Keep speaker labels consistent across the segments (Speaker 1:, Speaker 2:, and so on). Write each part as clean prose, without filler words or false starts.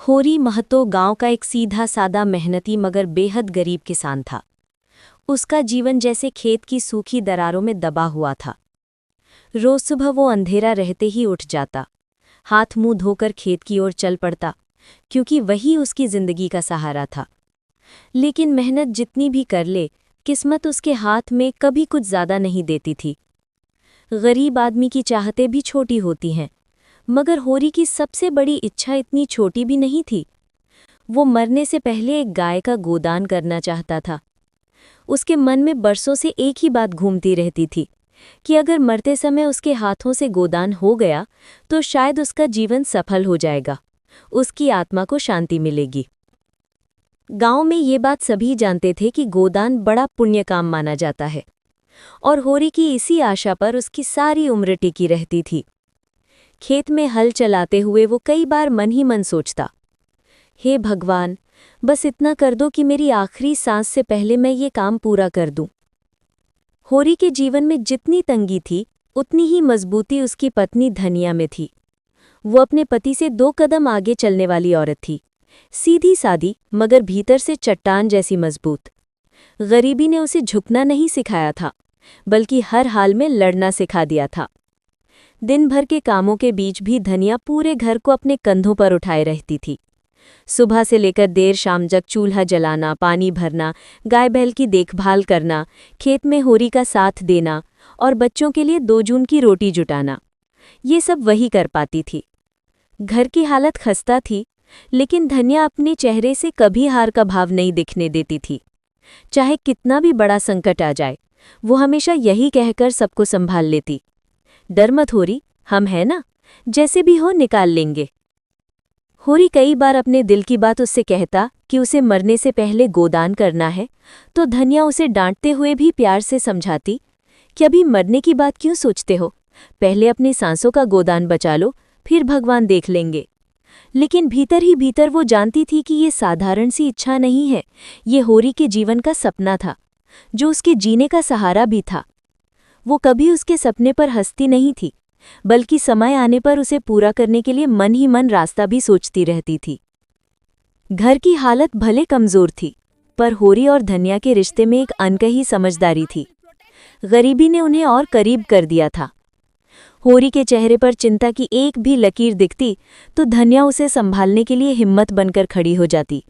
Speaker 1: होरी महतो गांव का एक सीधा सादा मेहनती मगर बेहद गरीब किसान था। उसका जीवन जैसे खेत की सूखी दरारों में दबा हुआ था। रोज सुबह वो अंधेरा रहते ही उठ जाता, हाथ मुंह धोकर खेत की ओर चल पड़ता, क्योंकि वही उसकी जिंदगी का सहारा था। लेकिन मेहनत जितनी भी कर ले, किस्मत उसके हाथ में कभी कुछ ज्यादा नहीं देती थी। गरीब आदमी की चाहतें भी छोटी होती हैं, मगर होरी की सबसे बड़ी इच्छा इतनी छोटी भी नहीं थी। वो मरने से पहले एक गाय का गोदान करना चाहता था। उसके मन में बरसों से एक ही बात घूमती रहती थी कि अगर मरते समय उसके हाथों से गोदान हो गया तो शायद उसका जीवन सफल हो जाएगा, उसकी आत्मा को शांति मिलेगी। गांव में ये बात सभी जानते थे कि गोदान बड़ा पुण्य काम माना जाता है, और होरी की इसी आशा पर उसकी सारी उम्र टिकी रहती थी। खेत में हल चलाते हुए वो कई बार मन ही मन सोचता, हे भगवान, बस इतना कर दो कि मेरी आखिरी सांस से पहले मैं ये काम पूरा कर दूं। होरी के जीवन में जितनी तंगी थी, उतनी ही मजबूती उसकी पत्नी धनिया में थी। वो अपने पति से 2 कदम आगे चलने वाली औरत थी, सीधी सादी मगर भीतर से चट्टान जैसी मजबूत। गरीबी ने उसे झुकना नहीं सिखाया था, बल्कि हर हाल में लड़ना सिखा दिया था। दिन भर के कामों के बीच भी धनिया पूरे घर को अपने कंधों पर उठाए रहती थी। सुबह से लेकर देर शाम तक चूल्हा जलाना, पानी भरना, गाय बैल की देखभाल करना, खेत में होरी का साथ देना और बच्चों के लिए 2 जून की रोटी जुटाना, ये सब वही कर पाती थी। घर की हालत खस्ता थी, लेकिन धनिया अपने चेहरे से कभी हार का भाव नहीं दिखने देती थी। चाहे कितना भी बड़ा संकट आ जाए, वो हमेशा यही कहकर सबको संभाल लेती, डर मत होरी, हम हैं ना, जैसे भी हो निकाल लेंगे। होरी कई बार अपने दिल की बात उससे कहता कि उसे मरने से पहले गोदान करना है, तो धनिया उसे डांटते हुए भी प्यार से समझाती कि अभी मरने की बात क्यों सोचते हो, पहले अपनी सांसों का गोदान बचा लो, फिर भगवान देख लेंगे। लेकिन भीतर ही भीतर वो जानती थी कि ये साधारण सी इच्छा नहीं है, ये होरी के जीवन का सपना था, जो उसके जीने का सहारा भी था। वो कभी उसके सपने पर हंसती नहीं थी, बल्कि समय आने पर उसे पूरा करने के लिए मन ही मन रास्ता भी सोचती रहती थी। घर की हालत भले कमजोर थी, पर होरी और धनिया के रिश्ते में एक अनकही समझदारी थी। गरीबी ने उन्हें और करीब कर दिया था। होरी के चेहरे पर चिंता की एक भी लकीर दिखती तो धनिया उसे संभालने के लिए हिम्मत बनकर खड़ी हो जाती।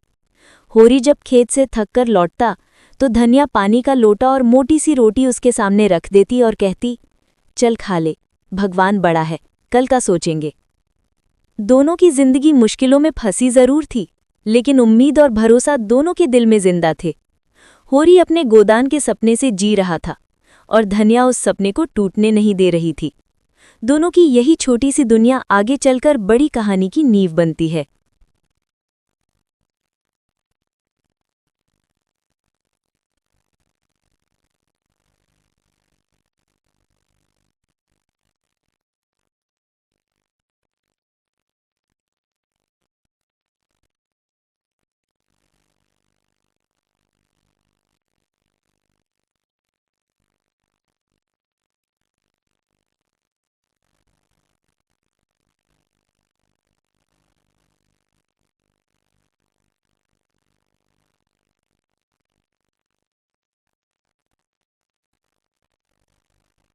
Speaker 1: होरी जब खेत से थककर लौटता तो धनिया पानी का लोटा और मोटी सी रोटी उसके सामने रख देती और कहती, चल खा ले, भगवान बड़ा है, कल का सोचेंगे। दोनों की जिंदगी मुश्किलों में फंसी जरूर थी, लेकिन उम्मीद और भरोसा दोनों के दिल में जिंदा थे। होरी अपने गोदान के सपने से जी रहा था और धनिया उस सपने को टूटने नहीं दे रही थी। दोनों की यही छोटी सी दुनिया आगे चलकर बड़ी कहानी की नींव बनती है।